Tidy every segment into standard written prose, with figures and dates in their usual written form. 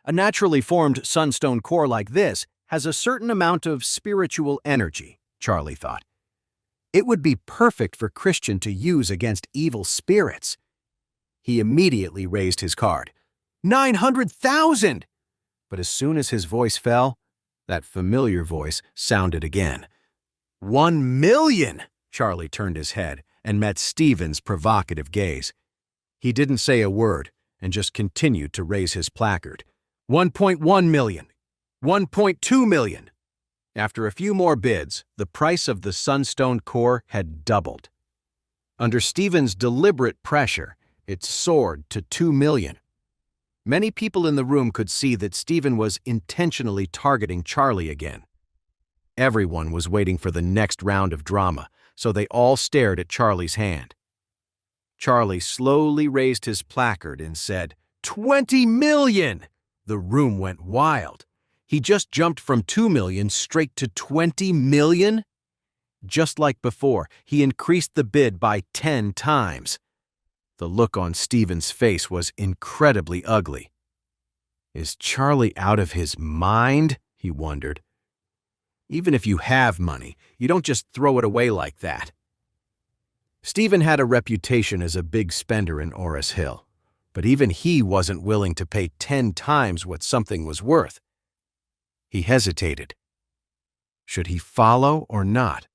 A naturally formed sunstone core like this has a certain amount of spiritual energy, Charlie thought. It would be perfect for Christian to use against evil spirits. He immediately raised his card. 900,000! But as soon as his voice fell, that familiar voice sounded again. 1 million! Charlie turned his head and met Stephen's provocative gaze. He didn't say a word and just continued to raise his placard. 1.1 million. 1.2 million. After a few more bids, the price of the sunstone core had doubled. Under Stephen's deliberate pressure, it soared to 2 million. Many people in the room could see that Stephen was intentionally targeting Charlie again. Everyone was waiting for the next round of drama, so they all stared at Charlie's hand. Charlie slowly raised his placard and said, 20 million! The room went wild. He just jumped from 2 million straight to 20 million? Just like before, he increased the bid by 10 times. The look on Stephen's face was incredibly ugly. Is Charlie out of his mind? He wondered. Even if you have money, you don't just throw it away like that. Stephen had a reputation as a big spender in Orus Hill, but even he wasn't willing to pay 10 times what something was worth. He hesitated. Should he follow or not?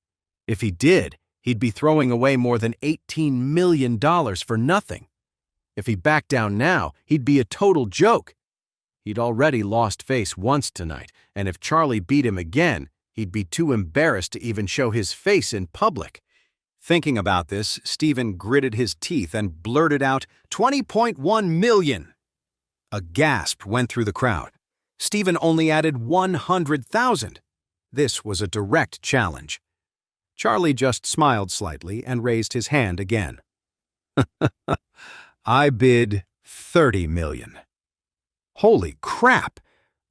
If he did, he'd be throwing away more than $18 million for nothing. If he backed down now, he'd be a total joke. He'd already lost face once tonight, and if Charlie beat him again, he'd be too embarrassed to even show his face in public. Thinking about this, Stephen gritted his teeth and blurted out, 20.1 million. A gasp went through the crowd. Stephen only added 100,000. This was a direct challenge. Charlie just smiled slightly and raised his hand again. I bid 30 million. Holy crap!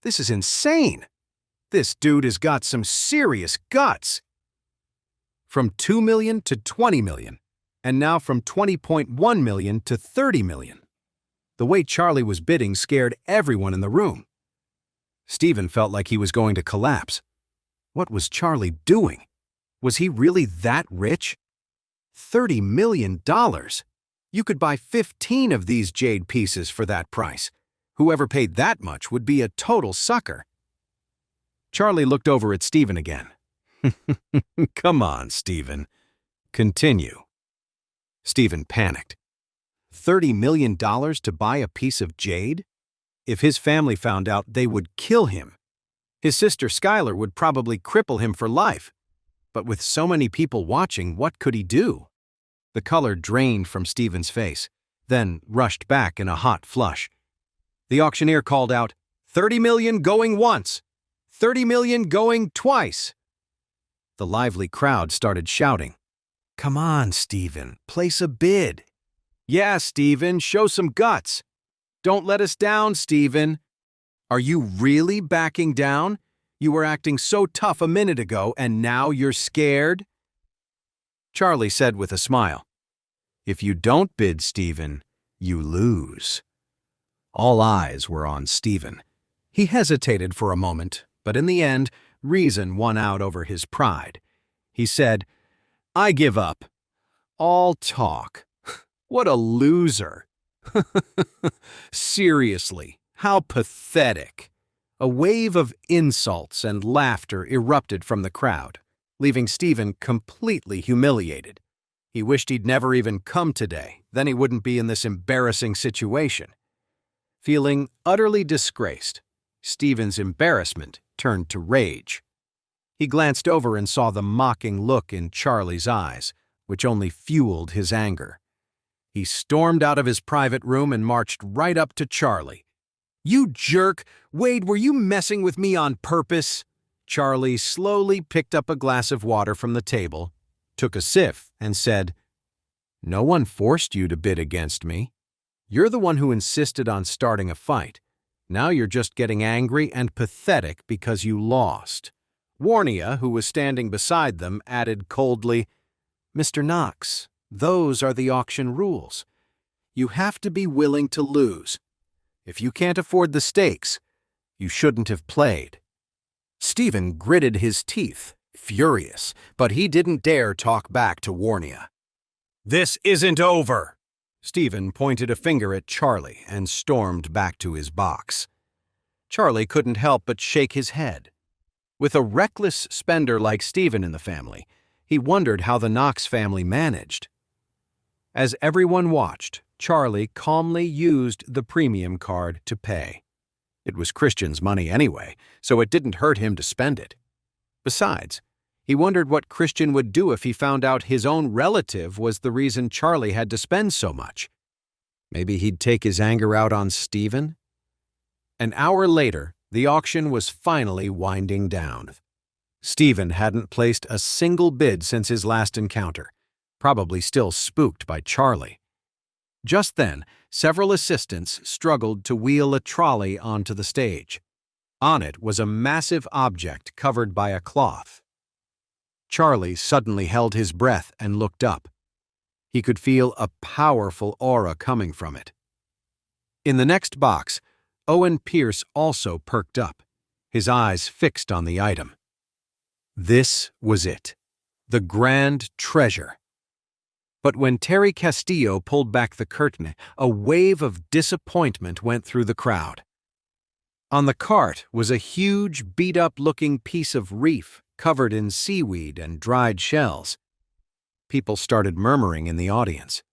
This is insane! This dude has got some serious guts. From 2 million to 20 million, and now from 20.1 million to 30 million. The way Charlie was bidding scared everyone in the room. Stephen felt like he was going to collapse. What was Charlie doing? Was he really that rich? $30 million. You could buy 15 of these jade pieces for that price. Whoever paid that much would be a total sucker. Charlie looked over at Stephen again. Come on, Stephen. Continue. Stephen panicked. $30 million to buy a piece of jade? If his family found out, they would kill him. His sister Skylar would probably cripple him for life. But with so many people watching, what could he do? The color drained from Stephen's face, then rushed back in a hot flush. The auctioneer called out, 30 million going once, 30 million going twice. The lively crowd started shouting, Come on, Stephen, place a bid. Yeah, Stephen, show some guts. Don't let us down, Stephen. Are you really backing down? You were acting so tough a minute ago, and now you're scared? Charlie said with a smile, If you don't bid, Stephen, you lose. All eyes were on Stephen. He hesitated for a moment, but in the end, reason won out over his pride. He said, I give up. All talk. What a loser. Seriously, how pathetic. A wave of insults and laughter erupted from the crowd, leaving Stephen completely humiliated. He wished he'd never even come today, then he wouldn't be in this embarrassing situation. Feeling utterly disgraced, Stephen's embarrassment turned to rage. He glanced over and saw the mocking look in Charlie's eyes, which only fueled his anger. He stormed out of his private room and marched right up to Charlie. You jerk! Wade, were you messing with me on purpose? Charlie slowly picked up a glass of water from the table, took a sip, and said, No one forced you to bid against me. You're the one who insisted on starting a fight. Now you're just getting angry and pathetic because you lost. Warnia, who was standing beside them, added coldly, Mr. Knox, those are the auction rules. You have to be willing to lose. If you can't afford the stakes, You shouldn't have played." Stephen gritted his teeth, furious, but he didn't dare talk back to Warnia. "This isn't over!" Stephen pointed a finger at Charlie and stormed back to his box. Charlie couldn't help but shake his head. With a reckless spender like Stephen in the family, he wondered how the Knox family managed. As everyone watched, Charlie calmly used the premium card to pay. It was Christian's money anyway, so it didn't hurt him to spend it. Besides, he wondered what Christian would do if he found out his own relative was the reason Charlie had to spend so much. Maybe he'd take his anger out on Stephen? An hour later, the auction was finally winding down. Stephen hadn't placed a single bid since his last encounter, probably still spooked by Charlie. Just then, several assistants struggled to wheel a trolley onto the stage. On it was a massive object covered by a cloth. Charlie suddenly held his breath and looked up. He could feel a powerful aura coming from it. In the next box, Owen Pierce also perked up, his eyes fixed on the item. This was it, the grand treasure. But when Terry Castillo pulled back the curtain, a wave of disappointment went through the crowd. On the cart was a huge, beat-up-looking piece of reef covered in seaweed and dried shells. People started murmuring in the audience.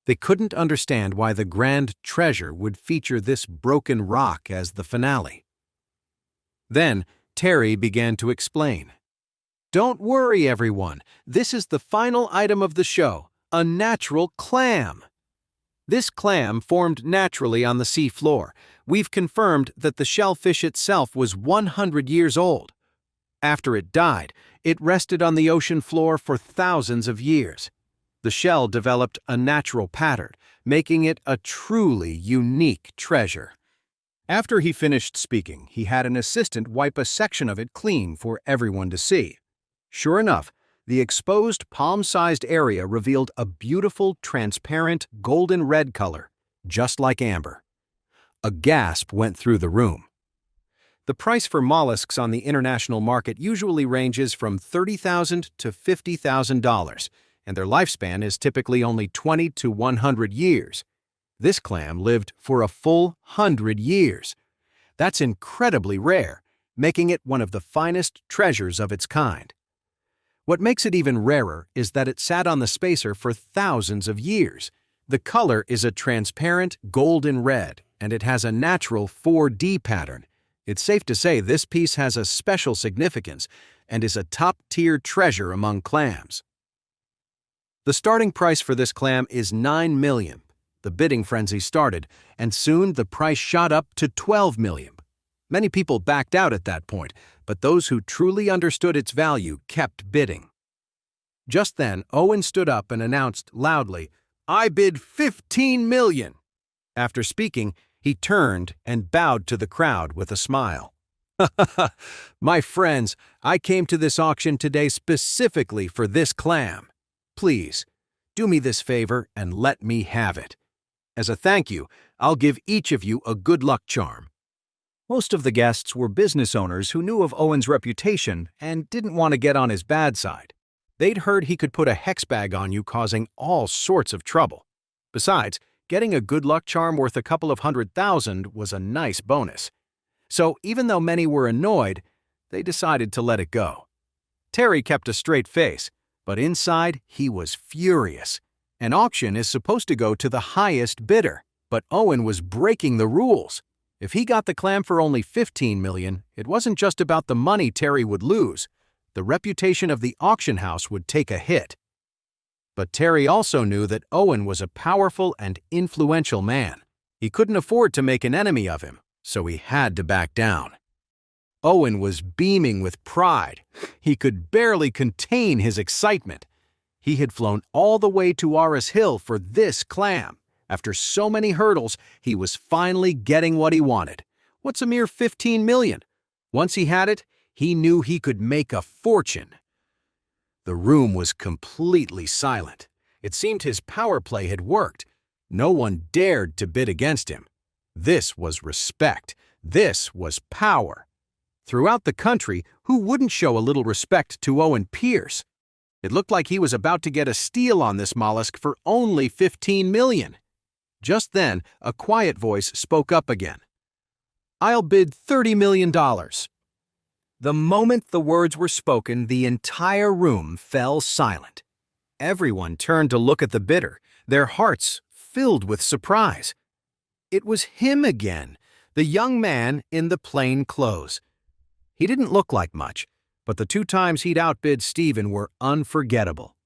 They couldn't understand why the grand treasure would feature this broken rock as the finale. Then Terry began to explain. "Don't worry, everyone. This is the final item of the show, a natural clam. This clam formed naturally on the sea floor. We've confirmed that the shellfish itself was 100 years old. After it died, it rested on the ocean floor for thousands of years. The shell developed a natural pattern, making it a truly unique treasure." After he finished speaking, he had an assistant wipe a section of it clean for everyone to see. Sure enough, the exposed palm-sized area revealed a beautiful, transparent, golden red color, just like amber. A gasp went through the room. The price for mollusks on the international market usually ranges from $30,000 to $50,000, and their lifespan is typically only 20 to 100 years. This clam lived for a full 100 years. That's incredibly rare, making it one of the finest treasures of its kind. What makes it even rarer is that it sat on the spacer for thousands of years. The color is a transparent golden red, and it has a natural 4D pattern. It's safe to say this piece has a special significance and is a top-tier treasure among clams. The starting price for this clam is $9 million. The bidding frenzy started, and soon the price shot up to $12 million. Many people backed out at that point, but those who truly understood its value kept bidding. Just then, Owen stood up and announced loudly, "I bid $15 million." After speaking, he turned and bowed to the crowd with a smile. "My friends, I came to this auction today specifically for this clam. Please, do me this favor and let me have it. As a thank you, I'll give each of you a good luck charm." Most of the guests were business owners who knew of Owen's reputation and didn't want to get on his bad side. They'd heard he could put a hex bag on you, causing all sorts of trouble. Besides, getting a good luck charm worth a couple of $100,000 was a nice bonus. So even though many were annoyed, they decided to let it go. Terry kept a straight face, but inside he was furious. An auction is supposed to go to the highest bidder, but Owen was breaking the rules. If he got the clam for only $15 million, it wasn't just about the money Terry would lose. The reputation of the auction house would take a hit. But Terry also knew that Owen was a powerful and influential man. He couldn't afford to make an enemy of him, so he had to back down. Owen was beaming with pride. He could barely contain his excitement. He had flown all the way to Orus Hill for this clam. After so many hurdles, he was finally getting what he wanted. What's a mere $15 million? Once he had it, he knew he could make a fortune. The room was completely silent. It seemed his power play had worked. No one dared to bid against him. This was respect. This was power. Throughout the country, who wouldn't show a little respect to Owen Pierce? It looked like he was about to get a steal on this mollusk for only $15 million. Just then, a quiet voice spoke up again. "I'll bid $30 million. The moment the words were spoken, the entire room fell silent. Everyone turned to look at the bidder, their hearts filled with surprise. It was him again, the young man in the plain clothes. He didn't look like much, but the 2 times he'd outbid Stephen were unforgettable.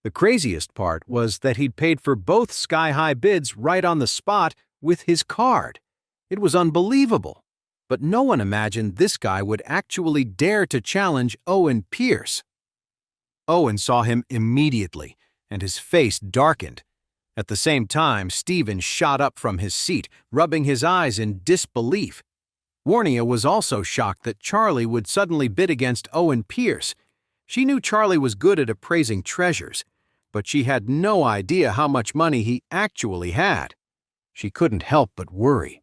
The craziest part was that he'd paid for both sky-high bids right on the spot with his card. It was unbelievable. But no one imagined this guy would actually dare to challenge Owen Pierce. Owen saw him immediately, and his face darkened. At the same time, Stephen shot up from his seat, rubbing his eyes in disbelief. Warnia was also shocked that Charlie would suddenly bid against Owen Pierce. She knew Charlie was good at appraising treasures, but she had no idea how much money he actually had. She couldn't help but worry.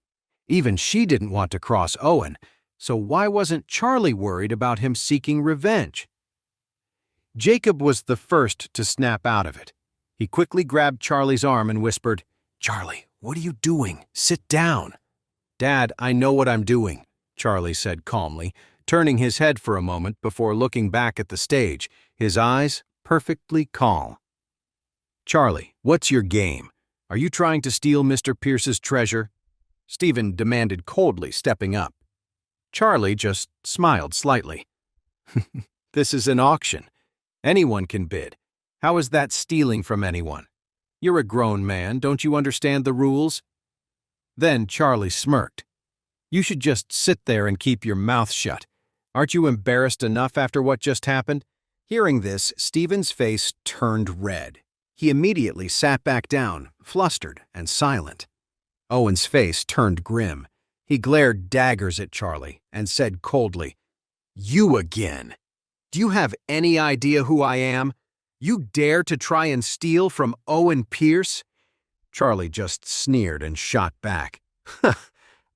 Even she didn't want to cross Owen, so why wasn't Charlie worried about him seeking revenge? Jacob was the first to snap out of it. He quickly grabbed Charlie's arm and whispered, "Charlie, what are you doing? Sit down." "Dad, I know what I'm doing," Charlie said calmly, turning his head for a moment before looking back at the stage, his eyes perfectly calm. "Charlie, what's your game? Are you trying to steal Mr. Pierce's treasure?" Stephen demanded coldly, stepping up. Charlie just smiled slightly. "This is an auction. Anyone can bid. How is that stealing from anyone? You're a grown man, don't you understand the rules?" Then Charlie smirked. "You should just sit there and keep your mouth shut. Aren't you embarrassed enough after what just happened?" Hearing this, Stephen's face turned red. He immediately sat back down, flustered and silent. Owen's face turned grim. He glared daggers at Charlie and said coldly, "You again? Do you have any idea who I am? You dare to try and steal from Owen Pierce?" Charlie just sneered and shot back.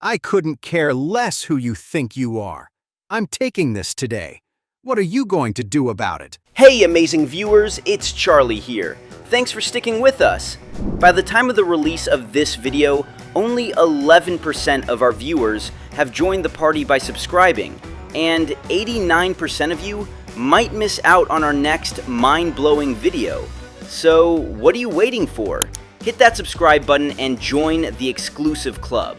"I couldn't care less who you think you are. I'm taking this today. What are you going to do about it?" Hey amazing viewers, it's Charlie here. Thanks for sticking with us. By the time of the release of this video, only 11% of our viewers have joined the party by subscribing, and 89% of you might miss out on our next mind-blowing video. So what are you waiting for? Hit that subscribe button and join the exclusive club.